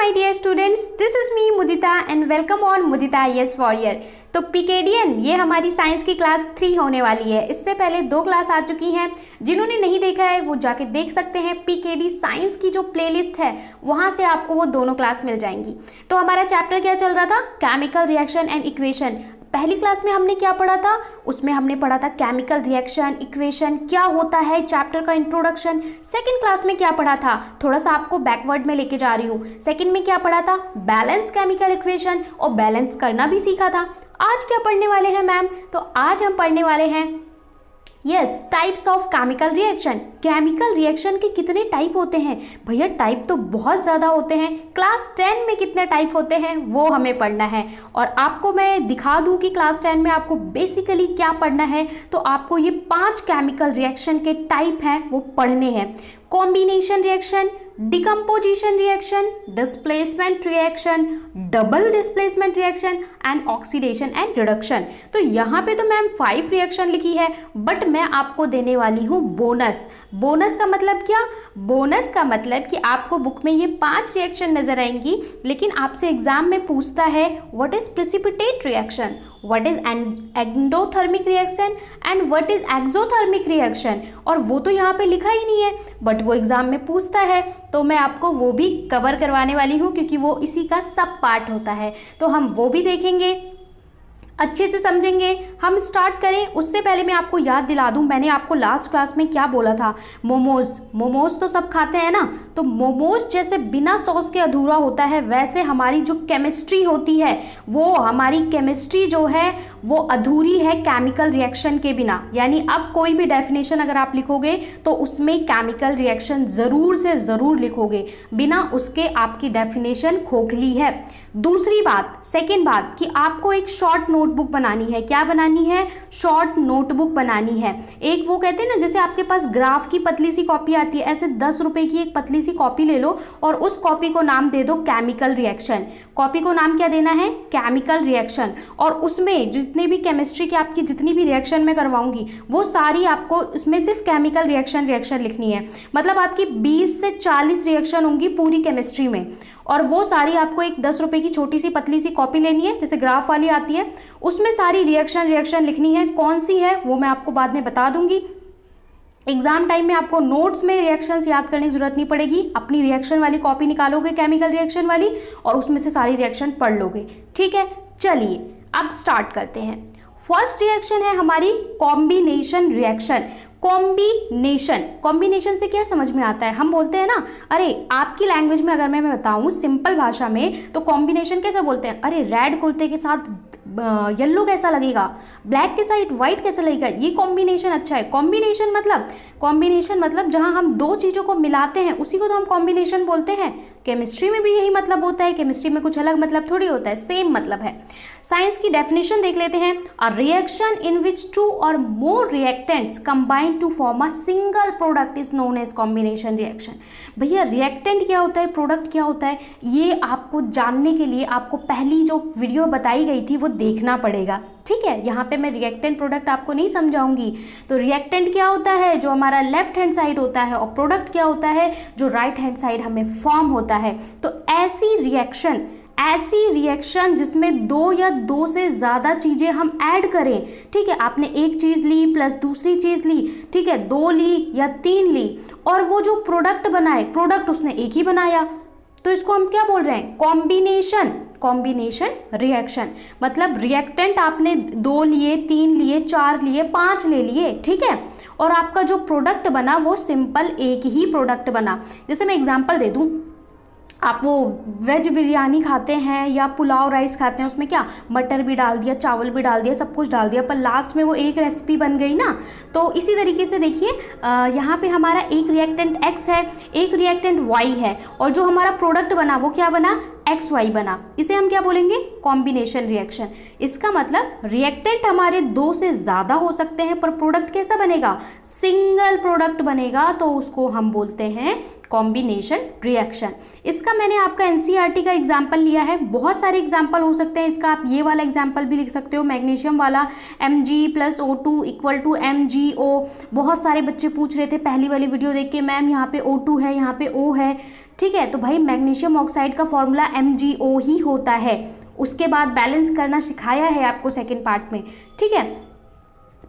my dear students, this is me Mudita and welcome on Mudita IAS Warrior। तो पिकेडियन ये हमारी science की class 3 होने वाली है। इससे पहले 2 क्लास आ चुकी हैं, जिन्होंने नहीं देखा है वो जाके देख सकते हैं। पीकेडी साइंस की जो प्लेलिस्ट है वहाँ से आपको वो दोनों क्लास मिल जाएंगी। तो हमारा चैप्टर क्या चल रहा था? Chemical reaction and equation. पहली क्लास में हमने क्या पढ़ा था? उसमें हमने पढ़ा था केमिकल रिएक्शन, इक्वेशन क्या होता है, चैप्टर का इंट्रोडक्शन। सेकंड क्लास में क्या पढ़ा था? थोड़ा सा आपको बैकवर्ड में लेके जा रही हूँ। सेकंड में क्या पढ़ा था? बैलेंस केमिकल इक्वेशन और बैलेंस करना भी सीखा था। आज क्या पढ़ने वाले हैं मैम? तो आज हम पढ़ने वाले हैं types of chemical reaction. Chemical reaction के कितने टाइप होते हैं? भैया टाइप तो बहुत ज़्यादा होते हैं। क्लास 10 में कितने टाइप होते हैं वो हमें पढ़ना है। और आपको मैं दिखा दूं कि क्लास 10 में आपको बेसिकली क्या पढ़ना है। तो आपको ये 5 केमिकल रिएक्शन के टाइप हैं वो पढ़ने हैं। Combination reaction, decomposition reaction, displacement reaction, double displacement reaction and oxidation and reduction. तो यहाँ पे तो मैम 5 रिएक्शन लिखी है, बट मैं आपको देने वाली हूँ बोनस। बोनस का मतलब क्या? बोनस का मतलब कि आपको बुक में ये 5 रिएक्शन नजर आएंगी, लेकिन आपसे एग्जाम में पूछता है what is precipitate reaction, what is endothermic reaction and what is exothermic reaction. और वो तो यहाँ पे लिखा ही नहीं है, बट वो एग्जाम में पूछता है, तो मैं आपको वो भी कवर करवाने वाली हूँ, क्योंकि वो इसी का सब पार्ट होता है। तो हम वो भी देखेंगे, अच्छे से समझेंगे। हम स्टार्ट करें उससे पहले मैं आपको याद दिला दूं, मैंने आपको लास्ट क्लास में क्या बोला था? मोमोज तो सब खाते हैं ना, तो मोमोज जैसे बिना सॉस के अधूरा होता है, वैसे हमारी जो केमिस्ट्री होती है, वो हमारी केमिस्ट्री जो है वो अधूरी है केमिकल रिएक्शन के बिना। यानी अब कोई भी डेफिनेशन अगर आप लिखोगे तो उसमें केमिकल रिएक्शन ज़रूर से ज़रूर लिखोगे, बिना उसके आपकी डेफिनेशन खोखली है। दूसरी बात, सेकेंड बात कि आपको एक शॉर्ट नोटबुक बनानी है। क्या बनानी है? शॉर्ट नोटबुक बनानी है। एक वो कहते हैं ना, जैसे आपके पास ग्राफ की पतली सी कॉपी आती है, ऐसे 10 रुपए की एक पतली सी कॉपी ले लो और उस कॉपी को नाम दे दो केमिकल रिएक्शन। कॉपी को नाम क्या देना है? Chemical reaction. और उसमें जितने भी केमिस्ट्री की आपकी जितनी भी रिएक्शन मैं करवाऊंगी वो सारी आपको उसमें सिर्फ केमिकल रिएक्शन लिखनी है। मतलब आपकी 20 से 40 रिएक्शन होंगी पूरी केमिस्ट्री में, और वो सारी आपको एक 10 रुपए की छोटी सी पतली सी कॉपी लेनी है, जैसे ग्राफ वाली आती है, उसमें सारी रिएक्शन लिखनी है। कौन सी है वो मैं आपको बाद में बता दूंगी। एग्जाम टाइम में आपको नोट्स में रिएक्शंस याद करने की जरूरत नहीं पड़ेगी। अपनी रिएक्शन वाली कॉपी निकालोगे केमिकल रिएक्शन वाली, और उसमें से सारी रिएक्शन पढ़ लोगे। ठीक है, चलिए अब स्टार्ट करते हैं। फर्स्ट रिएक्शन है हमारी कॉम्बिनेशन रिएक्शन। कॉम्बिनेशन से क्या समझ में आता है? हम बोलते हैं ना, अरे आपकी लैंग्वेज में अगर मैं बताऊं सिंपल भाषा में, तो कॉम्बिनेशन कैसे बोलते हैं? अरे रेड कुर्ते के साथ येलो कैसा लगेगा, ब्लैक के साथ व्हाइट कैसा लगेगा, ये कॉम्बिनेशन अच्छा है। कॉम्बिनेशन मतलब जहां हम 2 चीज़ों को मिलाते हैं उसी को तो हम कॉम्बिनेशन बोलते हैं। केमिस्ट्री में भी यही मतलब होता है, केमिस्ट्री में कुछ अलग मतलब थोड़ी होता है, सेम मतलब है। साइंस की डेफिनेशन देख लेते हैं। अ रिएक्शन इन विच 2 और more reactants combine to form a single product is known as combination reaction. भैया रिएक्टेंट क्या होता है, प्रोडक्ट क्या होता है, ये आपको जानने के लिए आपको पहली जो वीडियो बताई गई थी वो देखना पड़ेगा। ठीक है, यहाँ पे मैं रिएक्टेंट प्रोडक्ट आपको नहीं समझाऊंगी। तो रिएक्टेंट क्या होता है? जो हमारा लेफ्ट हैंड साइड होता है, और प्रोडक्ट क्या होता है? जो राइट हैंड साइड हमें फॉर्म होता है। तो ऐसी रिएक्शन जिसमें 2 या 2 से ज़्यादा चीज़ें हम ऐड करें। ठीक है, आपने एक चीज़ ली प्लस दूसरी चीज़ ली, ठीक है, 2 ली या 3 ली, और वो जो प्रोडक्ट बनाए, प्रोडक्ट उसने एक ही बनाया, तो इसको हम क्या बोल रहे हैं? Combination reaction. मतलब रिएक्टेंट आपने 2 लिए, 3 लिए, 4 लिए, 5 ले लिए, ठीक है, और आपका जो प्रोडक्ट बना वो सिंपल एक ही प्रोडक्ट बना। जैसे मैं एग्जांपल दे दूं, आप वो वेज बिरयानी खाते हैं या पुलाव राइस खाते हैं, उसमें क्या मटर भी डाल दिया, चावल भी डाल दिया, सब कुछ डाल दिया, पर लास्ट में वो एक रेसिपी बन गई ना। तो इसी तरीके से देखिए, यहाँ पे हमारा एक रिएक्टेंट X है, एक रिएक्टेंट Y है, और जो हमारा प्रोडक्ट बना वो क्या बना? XY बना। इसे हम क्या बोलेंगे? Combination reaction. इसका मतलब रिएक्टेंट हमारे 2 से ज़्यादा हो सकते हैं, पर प्रोडक्ट कैसा बनेगा? सिंगल प्रोडक्ट बनेगा, तो उसको हम बोलते हैं कॉम्बिनेशन रिएक्शन। इसका मैंने आपका एनसीईआरटी का एग्जाम्पल लिया है, बहुत सारे एग्जाम्पल हो सकते हैं इसका। आप ये वाला एग्जाम्पल भी लिख सकते हो, मैग्नीशियम वाला, Mg+O2 = MgO। बहुत सारे बच्चे पूछ रहे थे पहली वाली वीडियो देख के, मैम यहाँ पे O2 है, यहाँ पे O है। ठीक है। तो भाई मैग्नीशियम ऑक्साइड का फॉर्मूला MgO ही होता है। उसके बाद बैलेंस करना सिखाया है आपको सेकेंड पार्ट में, ठीक है।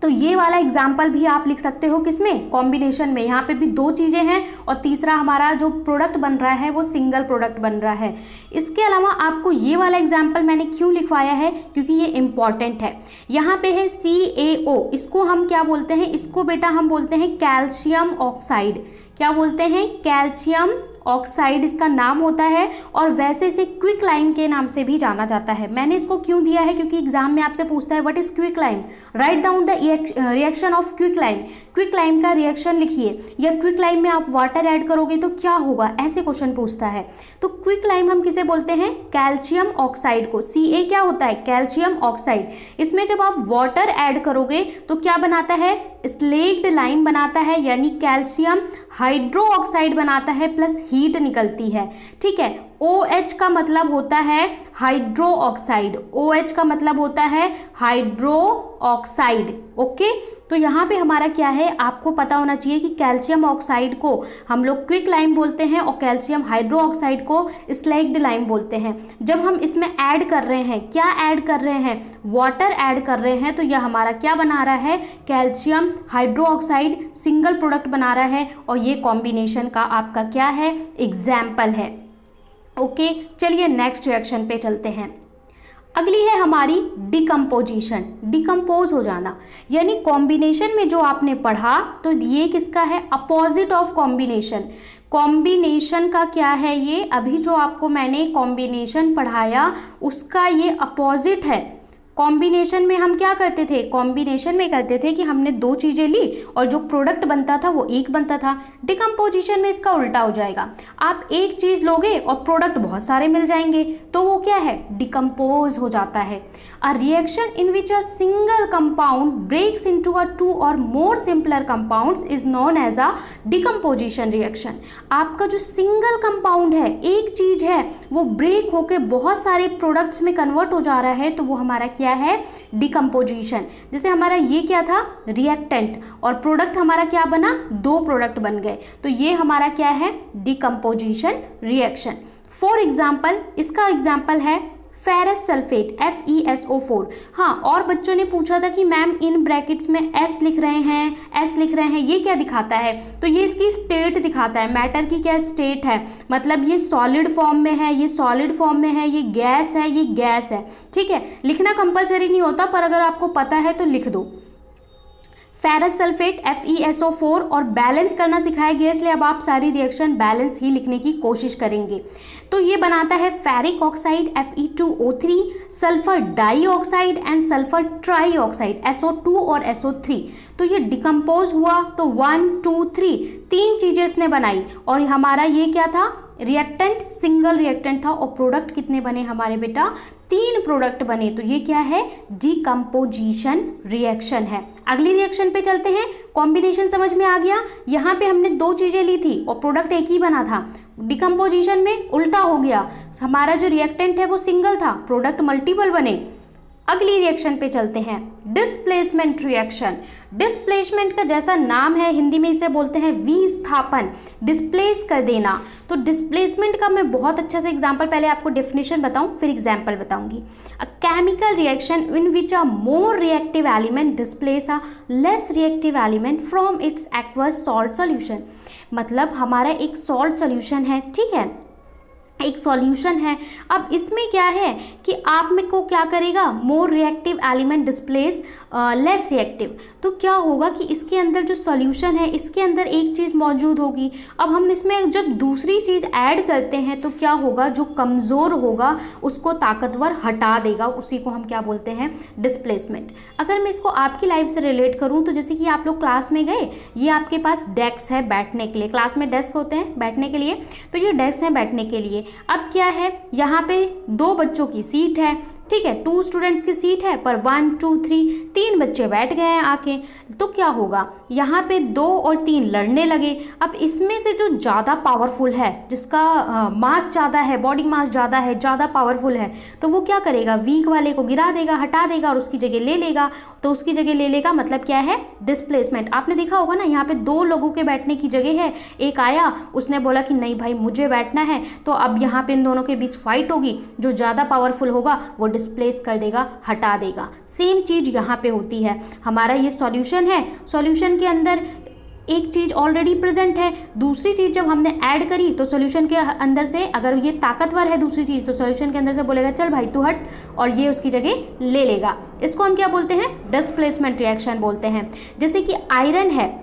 तो ये वाला एग्जाम्पल भी आप लिख सकते हो किसमें, कॉम्बिनेशन में। यहाँ पे भी दो चीज़ें हैं और तीसरा हमारा जो प्रोडक्ट बन रहा है वो सिंगल प्रोडक्ट बन रहा है। इसके अलावा आपको ये वाला एग्जाम्पल मैंने क्यों लिखवाया है, क्योंकि ये इम्पॉर्टेंट है। यहाँ पे है CaO, इसको हम क्या बोलते हैं, इसको बेटा हम बोलते हैं कैल्शियम ऑक्साइड। क्या बोलते हैं, कैल्शियम ऑक्साइड इसका नाम होता है, और वैसे इसे क्विक लाइम के नाम से भी जाना जाता है। मैंने इसको क्यों दिया है, क्योंकि एग्जाम में आपसे पूछता है what is quick lime, write down the reaction of quick lime. Quick lime का रिएक्शन लिखिए, या क्विक लाइम में आप वाटर ऐड करोगे तो क्या होगा, ऐसे क्वेश्चन पूछता है। तो क्विक लाइम हम किसे बोलते हैं, कैल्शियम ऑक्साइड को। Ca क्या होता है, कैल्शियम ऑक्साइड। इसमें जब आप वाटर ऐड करोगे तो क्या बनाता है, स्लेग्ड लाइम बनाता है, यानी कैल्शियम हाइड्रो ऑक्साइड बनाता है, प्लस हीट निकलती है, ठीक है। OH का मतलब होता है हाइड्रो ऑक्साइड, OH का मतलब होता है हाइड्रो ऑक्साइड, ओके। तो यहाँ पे हमारा क्या है, आपको पता होना चाहिए कि कैल्शियम ऑक्साइड को हम लोग क्विक लाइम बोलते हैं और कैल्शियम हाइड्रो ऑक्साइड को स्लैग्ड लाइम बोलते हैं। जब हम इसमें ऐड कर रहे हैं, क्या ऐड कर रहे हैं, वाटर ऐड कर रहे हैं, तो यह हमारा क्या बना रहा है, calcium hydro oxide single product बना रहा है, और ये कॉम्बिनेशन का आपका क्या है, एग्जाम्पल है, ओके। चलिए नेक्स्ट रिएक्शन पे चलते हैं। अगली है हमारी डिकम्पोजिशन, डिकम्पोज हो जाना, यानी कॉम्बिनेशन में जो आपने पढ़ा तो ये किसका है, अपोजिट ऑफ कॉम्बिनेशन। कॉम्बिनेशन का क्या है, ये अभी जो आपको मैंने कॉम्बिनेशन पढ़ाया उसका ये अपोजिट है। कॉम्बिनेशन में हम क्या करते थे, कॉम्बिनेशन में करते थे कि हमने दो चीज़ें ली और जो प्रोडक्ट बनता था वो एक बनता था। डिकम्पोजिशन में इसका उल्टा हो जाएगा, आप एक चीज़ लोगे और प्रोडक्ट बहुत सारे मिल जाएंगे, तो वो क्या है, डिकम्पोज हो जाता है। A reaction in which a single compound breaks into a two और more simpler compounds is known as a decomposition reaction. आपका जो सिंगल कंपाउंड है, एक चीज़ है, वो ब्रेक होके बहुत सारे प्रोडक्ट्स में कन्वर्ट हो जा रहा है, तो वो हमारा क्या है, डिकम्पोजिशन। जैसे हमारा ये क्या था, रिएक्टेंट, और प्रोडक्ट हमारा क्या बना, दो प्रोडक्ट बन गए, तो ये हमारा क्या है, डिकम्पोजिशन रिएक्शन। फॉर एग्जाम्पल, इसका एग्जाम्पल है फेरस सल्फेट FeSO4। हाँ, और बच्चों ने पूछा था कि मैम इन ब्रैकेट्स में S लिख रहे हैं, ये क्या दिखाता है, तो ये इसकी स्टेट दिखाता है, मैटर की क्या स्टेट है, मतलब ये सॉलिड फॉर्म में है, ये सॉलिड फॉर्म में है, ये गैस है, ये गैस है, ठीक है। लिखना कंपलसरी नहीं होता, पर अगर आपको पता है तो लिख दो। फेरस सल्फेट FeSO4, और बैलेंस करना सिखाया गया, इसलिए अब आप सारी रिएक्शन बैलेंस ही लिखने की कोशिश करेंगे। तो ये बनाता है ferric oxide Fe2O3, sulphur dioxide and sulphur trioxide SO2 और SO3। तो ये डिकम्पोज हुआ, तो 1 2 3 तीन चीज़ें इसने बनाई, और हमारा ये क्या था, रिएक्टेंट, सिंगल रिएक्टेंट था, और प्रोडक्ट कितने बने हमारे बेटा, 3 प्रोडक्ट बने, तो ये क्या है, डिकम्पोजिशन रिएक्शन है। अगली रिएक्शन पे चलते हैं। कॉम्बिनेशन समझ में आ गया, यहाँ पे हमने दो चीज़ें ली थी और प्रोडक्ट एक ही बना था। डिकम्पोजिशन में उल्टा हो गया, हमारा जो रिएक्टेंट है वो सिंगल था, प्रोडक्ट मल्टीपल बने। अगली रिएक्शन पे चलते हैं, डिस्प्लेसमेंट रिएक्शन। डिस्प्लेसमेंट का जैसा नाम है, हिंदी में इसे बोलते हैं विस्थापन, डिस्प्लेस कर देना। तो डिस्प्लेसमेंट का मैं बहुत अच्छा सा एग्जांपल, पहले आपको डेफिनेशन बताऊं फिर एग्जांपल बताऊंगी। अ chemical reaction in which a more reactive element displace a less reactive element from its aqueous salt solution. मतलब हमारा एक सॉल्ट सॉल्यूशन है, ठीक है, एक सॉल्यूशन है। अब इसमें क्या है कि आप में को क्या करेगा, more reactive element displace less reactive. तो क्या होगा कि इसके अंदर जो सॉल्यूशन है, इसके अंदर एक चीज़ मौजूद होगी। अब हम इसमें जब दूसरी चीज़ ऐड करते हैं तो क्या होगा, जो कमज़ोर होगा उसको ताकतवर हटा देगा, उसी को हम क्या बोलते हैं, डिस्प्लेसमेंट। अगर मैं इसको आपकी लाइफ से रिलेट करूँ तो जैसे कि आप लोग क्लास में गए, ये आपके पास डेस्क है बैठने के लिए, क्लास में डेस्क होते हैं बैठने के लिए, तो ये डेस्क है बैठने के लिए। अब क्या है, यहाँ पे दो बच्चों की सीट है, ठीक है, 2 स्टूडेंट्स की सीट है पर 1 2 3 3 बच्चे बैठ गए हैं आके। तो क्या होगा, यहाँ पे 2 और 3 लड़ने लगे। अब इसमें से जो ज़्यादा पावरफुल है, जिसका मास ज़्यादा है, बॉडी मास ज़्यादा है, ज़्यादा पावरफुल है, तो वो क्या करेगा, वीक वाले को गिरा देगा, हटा देगा और उसकी जगह ले लेगा। तो उसकी जगह ले लेगा मतलब क्या है, डिस्प्लेसमेंट। आपने देखा होगा ना, यहाँ पे 2 लोगों के बैठने की जगह है, एक आया उसने बोला कि नहीं भाई मुझे बैठना है, तो अब यहाँ पे इन दोनों के बीच फाइट होगी, जो ज़्यादा पावरफुल होगा वो डिस्प्लेस कर देगा, हटा देगा। सेम चीज़ यहाँ पे होती है। हमारा ये सॉल्यूशन है, सॉल्यूशन के अंदर एक चीज़ ऑलरेडी प्रेजेंट है, दूसरी चीज़ जब हमने ऐड करी तो सॉल्यूशन के अंदर से, अगर ये ताकतवर है दूसरी चीज़, तो सॉल्यूशन के अंदर से बोलेगा चल भाई तू हट, और ये उसकी जगह ले लेगा। इसको हम क्या बोलते हैं, डिस्प्लेसमेंट रिएक्शन बोलते हैं। जैसे कि आयरन है,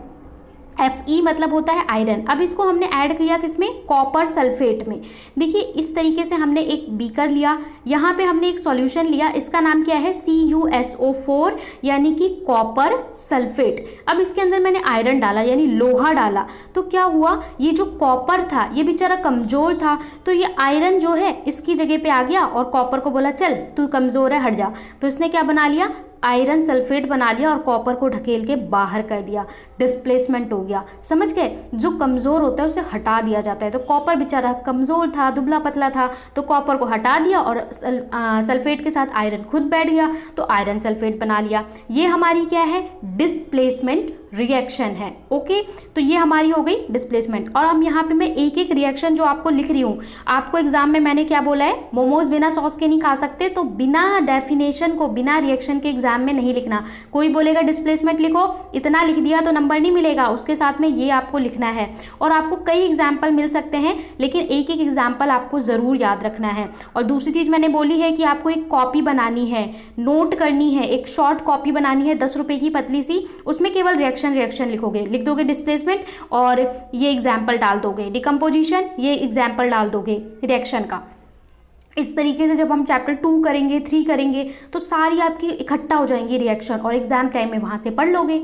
Fe मतलब होता है आयरन। अब इसको हमने ऐड किया किसमें, कॉपर सल्फेट में। देखिए इस तरीके से हमने एक बीकर लिया, यहाँ पे हमने एक सॉल्यूशन लिया, इसका नाम क्या है, CuSO4 यानी कि कॉपर सल्फेट। अब इसके अंदर मैंने आयरन डाला यानी लोहा डाला, तो क्या हुआ, ये जो कॉपर था ये बेचारा कमज़ोर था, तो ये आयरन जो है इसकी जगह पे आ गया और कॉपर को बोला चल तू कमज़ोर है हट जा। तो इसने क्या बना लिया, आयरन सल्फेट बना लिया और कॉपर को ढकेल के बाहर कर दिया, डिस्प्लेसमेंट हो गया। समझ गए, जो कमज़ोर होता है उसे हटा दिया जाता है। तो कॉपर बेचारा कमज़ोर था, दुबला पतला था, तो कॉपर को हटा दिया और सल्फेट के साथ आयरन खुद बैठ गया, तो आयरन सल्फेट बना लिया। ये हमारी क्या है, डिस्प्लेसमेंट रिएक्शन है। ओके, तो ये हमारी हो गई डिस्प्लेसमेंट। और अब यहाँ पे मैं एक एक रिएक्शन जो आपको लिख रही हूँ, आपको एग्जाम में मैंने क्या बोला है, मोमोज बिना सॉस के नहीं खा सकते, तो बिना डेफिनेशन को, बिना रिएक्शन के एग्जाम में नहीं लिखना। कोई बोलेगा डिस्प्लेसमेंट लिखो, इतना लिख दिया तो नंबर नहीं मिलेगा, उसके साथ में ये आपको लिखना है। और आपको कई एग्जाम्पल मिल सकते हैं, लेकिन एक एक एग्जाम्पल आपको ज़रूर याद रखना है। और दूसरी चीज़ मैंने बोली है कि आपको एक कॉपी बनानी है, नोट करनी है, एक शॉर्ट कॉपी बनानी है 10 रुपये की पतली सी, उसमें केवल रिएक्शन लिखोगे, लिख दोगे डिस्प्लेसमेंट और ये एग्जाम्पल डाल दोगे, डिकम्पोजिशन ये एग्जाम्पल डाल दोगे रिएक्शन का। इस तरीके से जब हम चैप्टर 2 करेंगे, 3 करेंगे, तो सारी आपकी इकट्ठा हो जाएंगी रिएक्शन, और एग्जाम टाइम में वहाँ से पढ़ लोगे।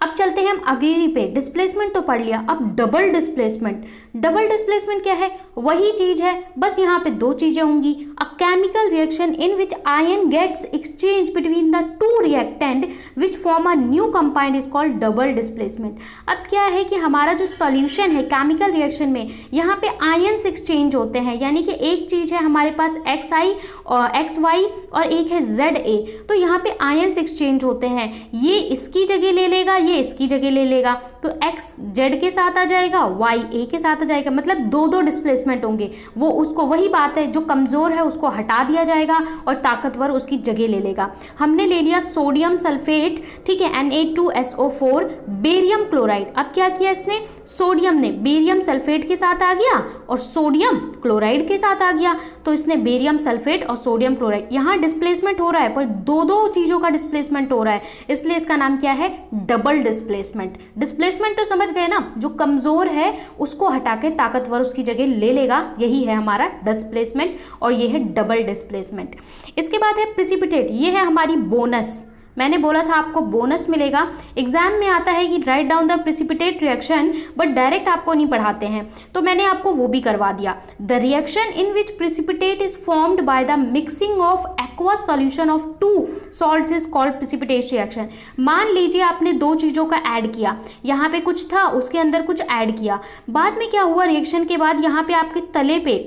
अब चलते हैं हम अगली पे, डिस्प्लेसमेंट तो पढ़ लिया, अब डबल डिस्प्लेसमेंट। डबल डिस्प्लेसमेंट क्या है, वही चीज़ है, बस यहाँ पे 2 चीज़ें होंगी। A chemical reaction in which ion gets exchange between the 2 reactant which form a new compound is called double displacement. अब क्या है कि हमारा जो सॉल्यूशन है केमिकल रिएक्शन में, यहाँ पे आयन्स एक्सचेंज होते हैं, यानी कि एक चीज़ है हमारे पास XI और XY और एक है ZA, तो यहाँ पे आयन्स एक्सचेंज होते हैं, ये इसकी जगह ले लेगा, ये इसकी जगह ले लेगा, तो X Z के साथ आ जाएगा, Y A के साथ आ जाएगा, मतलब 2 डिस्प्लेसमेंट होंगे। वो उसको, वही बात है, जो कमज़ोर है उसको हटा दिया जाएगा और ताकतवर उसकी जगह ले लेगा। हमने ले लिया सोडियम सल्फेट, ठीक है, Na2SO4 बेरियम क्लोराइड। अब क्या किया इसने, सोडियम ने बेरियम सल्फेट के साथ आ गया और सोडियम क्लोराइड के साथ आ गया, तो इसने बेरियम सल्फेट और सोडियम क्लोराइड, यहाँ डिस्प्लेसमेंट हो रहा है पर 2 चीज़ों का डिस्प्लेसमेंट हो रहा है, इसलिए इसका नाम क्या है, डबल डिस्प्लेसमेंट। डिस्प्लेसमेंट तो समझ गए ना, जो कमज़ोर है उसको हटा के ताकतवर उसकी जगह ले लेगा, यही है हमारा डिस्प्लेसमेंट, और ये है डबल डिस्प्लेसमेंट। इसके बाद है प्रिसिपिटेट, ये है हमारी बोनस। मैंने बोला था आपको बोनस मिलेगा, एग्जाम में आता है कि write down the precipitate reaction, but direct आपको नहीं पढ़ाते हैं, तो मैंने आपको वो भी करवा दिया। The reaction in which precipitate is formed by the mixing of aqueous solution of 2 salts is called precipitate reaction. मान लीजिए आपने 2 चीज़ों का ऐड किया, यहाँ पे कुछ था, उसके अंदर कुछ ऐड किया, बाद में क्या हुआ, रिएक्शन के बाद यहाँ पे आपके तले पे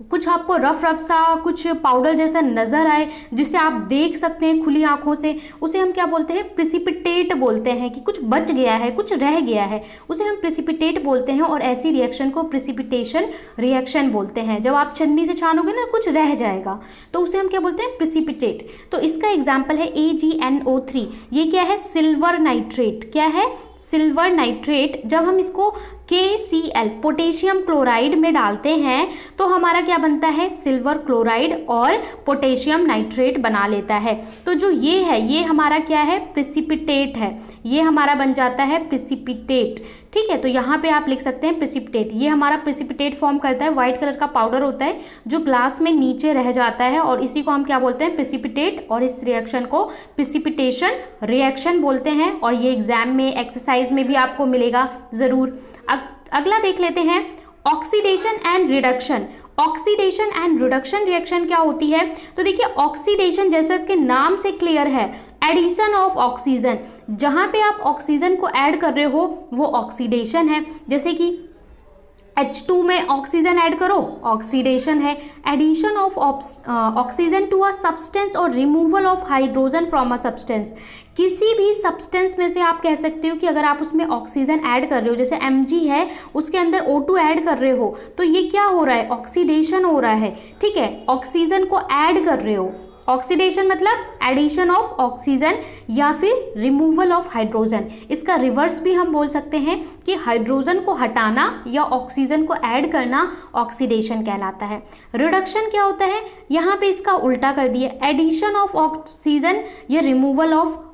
कुछ आपको रफ सा कुछ पाउडर जैसा नज़र आए, जिसे आप देख सकते हैं खुली आंखों से, उसे हम क्या बोलते हैं, प्रिसिपिटेट बोलते हैं। कि कुछ बच गया है, कुछ रह गया है, उसे हम प्रिसिपिटेट बोलते हैं, और ऐसी रिएक्शन को प्रिसिपिटेशन रिएक्शन बोलते हैं। जब आप छन्नी से छानोगे ना, कुछ रह जाएगा, तो उसे हम क्या बोलते हैं, प्रिसिपिटेट। तो इसका एग्जाम्पल है AgNO3, ये क्या है, सिल्वर नाइट्रेट। क्या है, सिल्वर नाइट्रेट। जब हम इसको KCl पोटेशियम क्लोराइड में डालते हैं तो हमारा क्या बनता है, सिल्वर क्लोराइड और पोटेशियम नाइट्रेट बना लेता है। तो जो ये है, ये हमारा क्या है, प्रिसिपिटेट है, ये हमारा बन जाता है प्रिसिपिटेट। ठीक है, तो यहाँ पे आप लिख सकते हैं प्रिसिपिटेट। ये हमारा प्रिसिपिटेट फॉर्म करता है, वाइट कलर का पाउडर होता है जो ग्लास में नीचे रह जाता है, और इसी को हम क्या बोलते हैं, प्रिसिपिटेट, और इस रिएक्शन को प्रिसिपिटेशन रिएक्शन बोलते हैं। और ये एग्जाम में एक्सरसाइज में भी आपको मिलेगा ज़रूर। अगला देख लेते हैं, oxidation and reduction. Oxidation and reduction reaction क्या होती है? तो देखिए ऑक्सीडेशन जैसा इसके नाम से क्लियर है, एडिशन ऑफ ऑक्सीजन, जहाँ पे आप ऑक्सीजन को ऐड कर रहे हो वो ऑक्सीडेशन है। जैसे कि H2 में ऑक्सीजन ऐड करो, ऑक्सीडेशन है। Addition of oxygen to a substance और removal of hydrogen from a substance, किसी भी सब्सटेंस में से आप कह सकते हो कि अगर आप उसमें ऑक्सीजन ऐड कर रहे हो, जैसे Mg है उसके अंदर O2 ऐड कर रहे हो, तो ये क्या हो रहा है? ऑक्सीडेशन हो रहा है, ठीक है, ऑक्सीजन को ऐड कर रहे हो। ऑक्सीडेशन मतलब एडिशन ऑफ ऑक्सीजन या फिर रिमूवल ऑफ हाइड्रोजन। इसका रिवर्स भी हम बोल सकते हैं कि हाइड्रोजन को हटाना या ऑक्सीजन को ऐड करना ऑक्सीडेशन कहलाता है। रिडक्शन क्या होता है? यहाँ पे इसका उल्टा कर दिया, एडिशन ऑफ ऑक्सीजन या removal of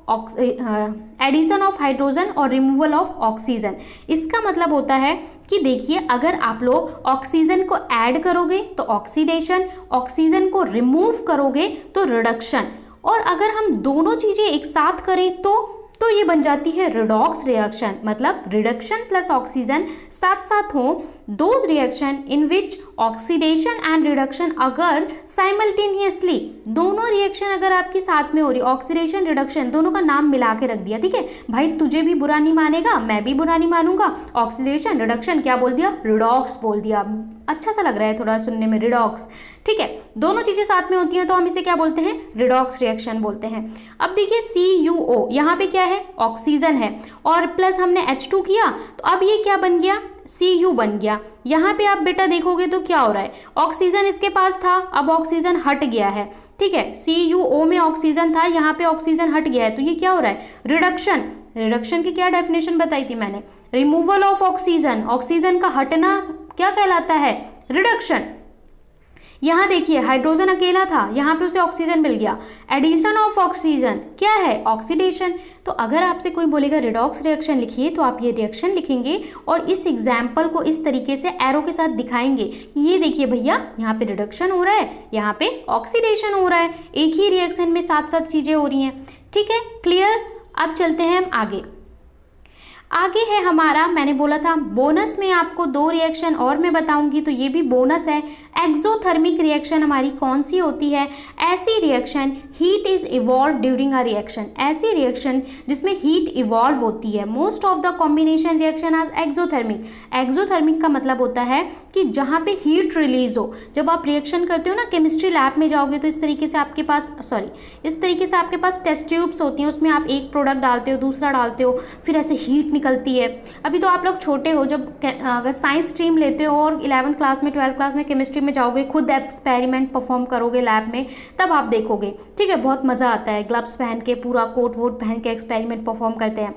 addition of hydrogen और रिमूवल ऑफ ऑक्सीजन। इसका मतलब होता है कि देखिए अगर आप लोग ऑक्सीजन को ऐड करोगे तो ऑक्सीडेशन, ऑक्सीजन को रिमूव करोगे तो रिडक्शन, और अगर हम दोनों चीज़ें एक साथ करें तो ये बन जाती है रिडॉक्स रिएक्शन। मतलब रिडक्शन प्लस ऑक्सीजन साथ साथ हो, those reaction in which oxidation and reduction अगर साइमल्टेनियसली, दोनों रिएक्शन अगर आपकी साथ में हो रही, ऑक्सीडेशन रिडक्शन दोनों का नाम मिला के रख दिया, ठीक है भाई, तुझे भी बुरा नहीं मानेगा, मैं भी बुरा नहीं मानूंगा, ऑक्सीडेशन रिडक्शन क्या बोल दिया? रिडॉक्स बोल दिया। अच्छा सा लग रहा है थोड़ा सुनने में, रिडॉक्स, ठीक है, दोनों चीज़ें साथ में होती हैं तो हम इसे क्या बोलते हैं? रिडॉक्स रिएक्शन बोलते हैं। अब देखिए CuO, यहाँ पे क्या है? ऑक्सीजन है, और प्लस हमने H2 किया तो अब ये क्या बन गया? Cu बन गया। यहाँ पे आप बेटा देखोगे तो क्या हो रहा है? ऑक्सीजन इसके पास था, अब ऑक्सीजन हट गया है, ठीक है, CuO में ऑक्सीजन था, यहाँ पे ऑक्सीजन हट गया है, तो ये क्या हो रहा है? रिडक्शन। रिडक्शन की क्या डेफिनेशन बताई थी मैंने? रिमूवल ऑफ ऑक्सीजन, ऑक्सीजन का हटना क्या कहलाता है? रिडक्शन। यहाँ देखिए हाइड्रोजन अकेला था, यहाँ पे उसे ऑक्सीजन मिल गया, एडिशन ऑफ ऑक्सीजन क्या है? ऑक्सीडेशन। तो अगर आपसे कोई बोलेगा रिडॉक्स रिएक्शन लिखिए तो आप ये रिएक्शन लिखेंगे और इस एग्जाम्पल को इस तरीके से एरो के साथ दिखाएंगे, ये देखिए भैया यहाँ पे रिडक्शन हो रहा है, यहाँ पे ऑक्सीडेशन हो रहा है, एक ही रिएक्शन में साथ साथ चीज़ें हो रही हैं, ठीक है, क्लियर। अब चलते हैं हम आगे। आगे है हमारा, मैंने बोला था बोनस में आपको 2 रिएक्शन और मैं बताऊंगी, तो ये भी बोनस है। एक्सोथर्मिक रिएक्शन हमारी कौन सी होती है? ऐसी reaction heat is evolve during a reaction, ऐसी रिएक्शन जिसमें हीट इवॉल्व होती है। Most of the combination reaction आज एक्सोथर्मिक। एक्सोथर्मिक का मतलब होता है कि जहाँ पे हीट रिलीज हो। जब आप रिएक्शन करते हो ना, केमिस्ट्री लैब में जाओगे तो इस तरीके से आपके पास टेस्ट ट्यूब्स होती हैं, उसमें आप एक प्रोडक्ट डालते हो, दूसरा डालते हो, फिर ऐसे हीट निकलती है। अभी तो आप लोग छोटे हो, जब अगर साइंस स्ट्रीम लेते हो और 11th क्लास में 12th क्लास में केमिस्ट्री में जाओगे, खुद एक्सपेरिमेंट परफॉर्म करोगे लैब में, तब आप देखोगे, ठीक है, बहुत मज़ा आता है। ग्लव्स पहन के, पूरा कोट वोट पहन के एक्सपेरिमेंट परफॉर्म करते हैं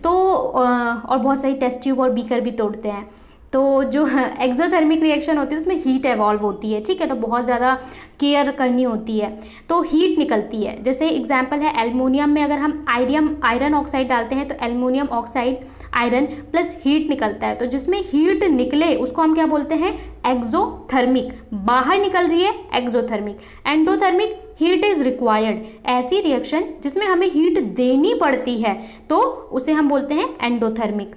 तो और बहुत सारी टेस्ट ट्यूब और बीकर भी तोड़ते हैं। तो जो एक्सोथर्मिक रिएक्शन होती है उसमें हीट एवॉल्व होती है, ठीक है, तो बहुत ज़्यादा केयर करनी होती है, तो हीट निकलती है। जैसे एग्जांपल है एल्युमिनियम में अगर हम आयरन ऑक्साइड डालते हैं तो aluminium oxide iron plus heat निकलता है, तो जिसमें हीट निकले उसको हम क्या बोलते हैं? एक्सोथर्मिक। बाहर निकल रही है exothermic. Endothermic, heat is required, ऐसी रिएक्शन जिसमें हमें हीट देनी पड़ती है तो उसे हम बोलते हैं endothermic.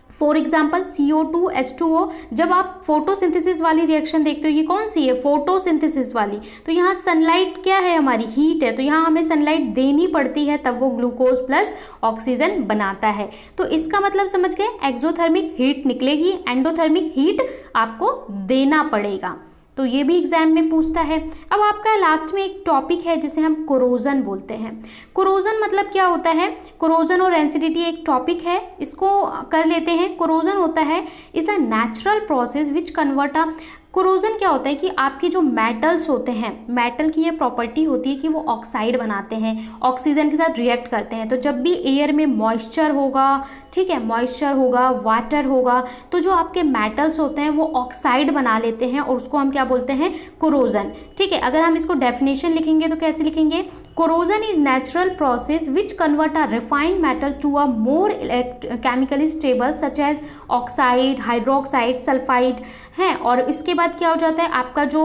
For example CO2 H2O, जब आप फोटोसिंथेसिस वाली रिएक्शन देखते हो, ये कौन सी है? फोटोसिंथेसिस वाली। तो यहाँ सनलाइट क्या है? हमारी हीट है, तो यहाँ हमें सनलाइट देनी पड़ती है, तब वो ग्लूकोज प्लस ऑक्सीजन बनाता है। तो इसका मतलब समझ गए, एक्सोथर्मिक हीट निकलेगी, एंडोथर्मिक हीट आपको देना पड़ेगा। तो ये भी एग्जाम में पूछता है। अब आपका लास्ट में एक टॉपिक है जिसे हम कोरोजन बोलते हैं। कोरोजन मतलब क्या होता है? कोरोजन और एसिडिटी एक टॉपिक है, इसको कर लेते हैं। कोरोजन होता है is a natural process which convert a, corrosion क्या होता है कि आपके जो मेटल्स होते हैं, मेटल की ये प्रॉपर्टी होती है कि वो ऑक्साइड बनाते हैं, ऑक्सीजन के साथ रिएक्ट करते हैं। तो जब भी एयर में मॉइस्चर होगा, ठीक है, मॉइस्चर होगा, वाटर होगा, तो जो आपके मेटल्स होते हैं वो ऑक्साइड बना लेते हैं और उसको हम क्या बोलते हैं? कोरोजन, ठीक है। अगर हम इसको डेफिनेशन लिखेंगे तो कैसे लिखेंगे? Corrosion is natural process which convert a refined metal to a more chemically stable such as oxide, hydroxide, sulphide है। और इसके बाद क्या हो जाता है? आपका जो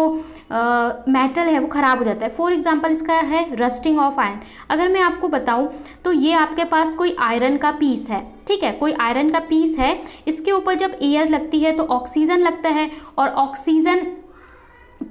मेटल है वो ख़राब हो जाता है। फॉर एग्जांपल इसका है रस्टिंग ऑफ आयरन। अगर मैं आपको बताऊं तो ये आपके पास कोई आयरन का पीस है, ठीक है, कोई आयरन का पीस है, इसके ऊपर जब एयर लगती है तो ऑक्सीजन लगता है और ऑक्सीजन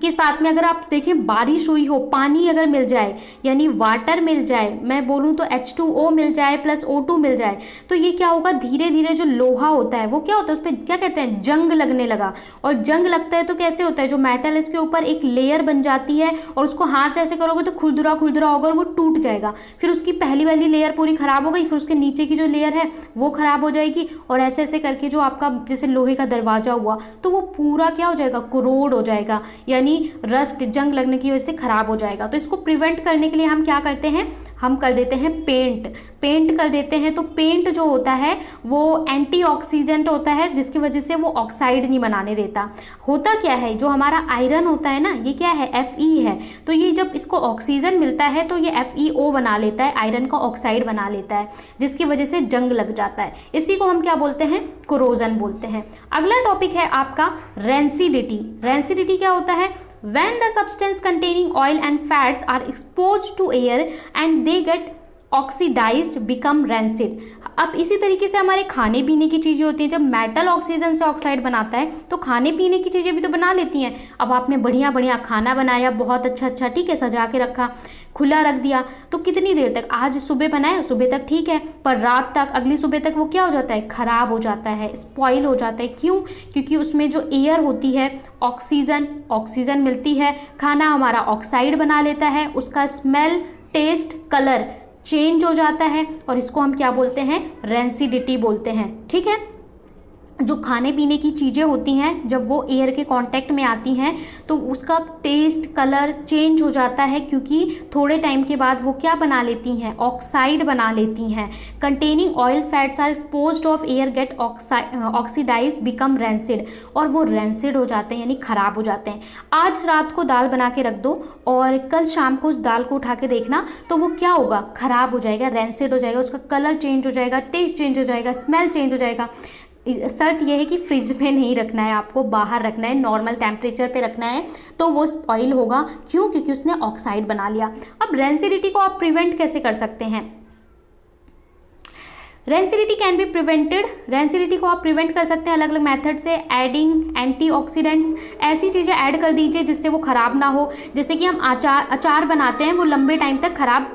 के साथ में अगर आप देखें बारिश हुई हो, पानी अगर मिल जाए यानी वाटर मिल जाए, मैं बोलूँ तो H2O मिल जाए प्लस O2 मिल जाए, तो ये क्या होगा, धीरे धीरे जो लोहा होता है वो क्या होता है, उस पर क्या कहते हैं, जंग लगने लगा। और जंग लगता है तो कैसे होता है, जो मेटल इसके ऊपर एक लेयर बन जाती है और उसको हाथ से ऐसे करोगे तो खुरदुरा खुरदुरा होगा और वो टूट जाएगा। फिर उसकी पहली वाली लेयर पूरी खराब हो गई, फिर उसके नीचे की जो लेयर है वो खराब हो जाएगी, और ऐसे ऐसे करके जो आपका जैसे लोहे का दरवाजा हुआ तो वो पूरा क्या हो जाएगा, कोरोड हो जाएगा, यानी रस्ट, जंग लगने की वजह से खराब हो जाएगा। तो इसको प्रिवेंट करने के लिए हम क्या करते हैं, हम कर देते हैं पेंट कर देते हैं। तो पेंट जो होता है वो एंटीऑक्सीडेंट होता है, जिसकी वजह से वो ऑक्साइड नहीं बनाने देता। होता क्या है, जो हमारा आयरन होता है ना, ये क्या है, Fe है, तो ये जब इसको ऑक्सीजन मिलता है तो ये FeO बना लेता है, आयरन का ऑक्साइड बना लेता है, जिसकी वजह से जंग लग जाता है। इसी को हम क्या बोलते हैं, कोरोजन बोलते हैं। अगला टॉपिक है आपका रेंसिडिटी। रेंसिडिटी क्या होता है, when the substance containing oil and fats are exposed to air and they get oxidized become rancid। अब इसी तरीके से हमारे खाने पीने की चीज़ें होती हैं, जब मेटल ऑक्सीजन से ऑक्साइड बनाता है तो खाने पीने की चीज़ें भी तो बना लेती हैं। अब आपने बढ़िया बढ़िया खाना बनाया, बहुत अच्छा, ठीक है, सजा के रखा, खुला रख दिया, तो कितनी देर तक, आज सुबह बनाया, सुबह तक ठीक है, पर रात तक, अगली सुबह तक वो क्या हो जाता है, ख़राब हो जाता है, स्पॉइल हो जाता है। क्यों? क्योंकि उसमें जो एयर होती है, ऑक्सीजन मिलती है, खाना हमारा ऑक्साइड बना लेता है, उसका स्मेल, टेस्ट, कलर चेंज हो जाता है, और इसको हम क्या बोलते हैं, रेंसिडिटी बोलते हैं। ठीक है, जो खाने पीने की चीज़ें होती हैं जब वो एयर के कांटेक्ट में आती हैं तो उसका टेस्ट, कलर चेंज हो जाता है, क्योंकि थोड़े टाइम के बाद वो क्या बना लेती हैं, ऑक्साइड बना लेती हैं। Containing oil fats are exposed of air get oxidise become rancid, और वो रेंसिड हो जाते हैं यानी ख़राब हो जाते हैं। आज रात को दाल बना के रख दो और कल शाम को उस दाल को उठा के देखना तो वो क्या होगा, ख़राब हो जाएगा, रेंसिड हो जाएगा, उसका कलर चेंज हो जाएगा, टेस्ट चेंज हो जाएगा, स्मेल चेंज हो जाएगा। शर्ट ये है कि फ्रिज में नहीं रखना है, आपको बाहर रखना है, नॉर्मल टेम्परेचर पे रखना है, तो वो स्पॉइल होगा। क्यों? क्योंकि उसने ऑक्साइड बना लिया। अब रेंसिडिटी को आप प्रिवेंट कैसे कर सकते हैं, rancidity can be prevented. Rancidity को आप प्रिवेंट कर सकते हैं अलग अलग मेथड से, एडिंग एंटीऑक्सीडेंट्स, ऐसी चीज़ें ऐड कर दीजिए जिससे वो ख़राब ना हो। जैसे कि हम अचार बनाते हैं, वो लंबे टाइम तक ख़राब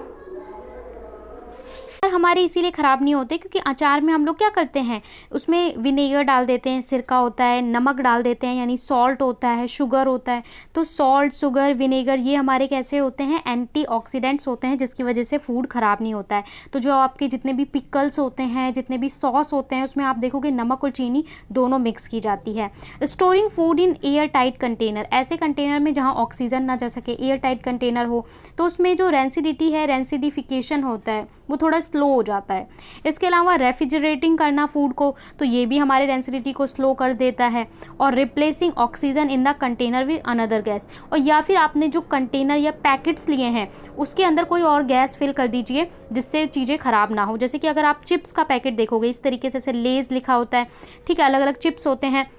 हमारे इसीलिए ख़राब नहीं होते क्योंकि अचार में हम लोग क्या करते हैं, उसमें विनेगर डाल देते हैं, सिरका होता है, नमक डाल देते हैं, यानी सॉल्ट होता है, शुगर होता है। तो सॉल्ट, शुगर, विनेगर ये हमारे कैसे होते हैं, एंटीऑक्सीडेंट्स होते हैं, जिसकी वजह से फूड ख़राब नहीं होता है। तो जो आपके जितने भी पिकल्स होते हैं, जितने भी सॉस होते हैं, उसमें आप देखोगे नमक और चीनी दोनों मिक्स की जाती है। Storing food in air tight container, ऐसे कंटेनर में जहाँ ऑक्सीजन ना जा सके, एयर टाइट कंटेनर हो, तो उसमें जो रेंसिडिटी है, रेंसिडिफिकेशन होता है, वो थोड़ा स्लो हो जाता है। इसके अलावा रेफ्रिजरेटिंग करना फूड को, तो ये भी हमारे रेंसिडिटी को स्लो कर देता है। और replacing oxygen in the container with another gas, और या फिर आपने जो कंटेनर या पैकेट्स लिए हैं उसके अंदर कोई और गैस फिल कर दीजिए जिससे चीज़ें ख़राब ना हो। जैसे कि अगर आप चिप्स का पैकेट देखोगे, इस तरीके से लेज़ लिखा होता है, ठीक है, अलग अलग चिप्स होते हैं,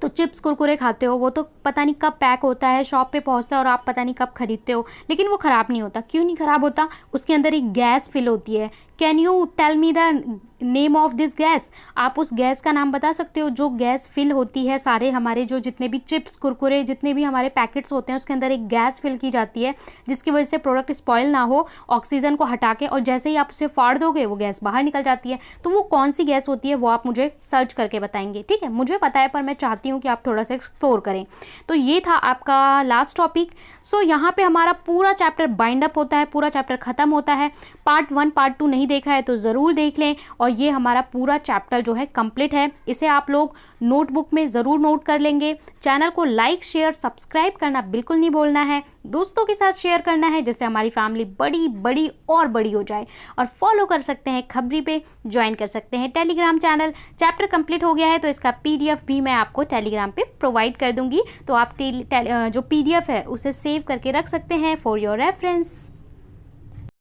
तो चिप्स कुरकुरे खाते हो, वो तो पता नहीं कब पैक होता है, शॉप पे पहुंचता है और आप पता नहीं कब खरीदते हो, लेकिन वो ख़राब नहीं होता। क्यों नहीं ख़राब होता? उसके अंदर एक गैस फिल होती है। Can you tell me the name of this gas? आप उस गैस का नाम बता सकते हो जो गैस फिल होती है, सारे हमारे जो जितने भी चिप्स, कुरकुरे, जितने भी हमारे पैकेट्स होते हैं उसके अंदर एक गैस फिल की जाती है जिसकी वजह से प्रोडक्ट स्पॉइल ना हो, ऑक्सीजन को हटा के, और जैसे ही आप उसे फाड़ दोगे वो गैस बाहर निकल जाती है। तो वो कौन सी गैस होती है वो आप मुझे सर्च करके बताएंगे, ठीक है? मुझे पता है पर मैं चाहती हूँ कि आप थोड़ा सा एक्सप्लोर करें। तो ये था आपका लास्ट टॉपिक। सो यहाँ पे हमारा पूरा चैप्टर बाइंड अप होता है, पूरा चैप्टर ख़त्म होता है। पार्ट 1 पार्ट 2 नहीं देखा है तो ज़रूर देख लें, और ये हमारा पूरा चैप्टर जो है कंप्लीट है। इसे आप लोग नोटबुक में ज़रूर नोट कर लेंगे। चैनल को लाइक, शेयर, सब्सक्राइब करना बिल्कुल नहीं भूलना है, दोस्तों के साथ शेयर करना है जिससे हमारी फैमिली बड़ी बड़ी और बड़ी हो जाए। और फॉलो कर सकते हैं खबरी पे, ज्वाइन कर सकते हैं टेलीग्राम चैनल। चैप्टर कंप्लीट हो गया है तो इसका PDF भी मैं आपको टेलीग्राम पे प्रोवाइड कर दूंगी, तो आप जो PDF है उसे सेव करके रख सकते हैं फॉर योर रेफरेंस।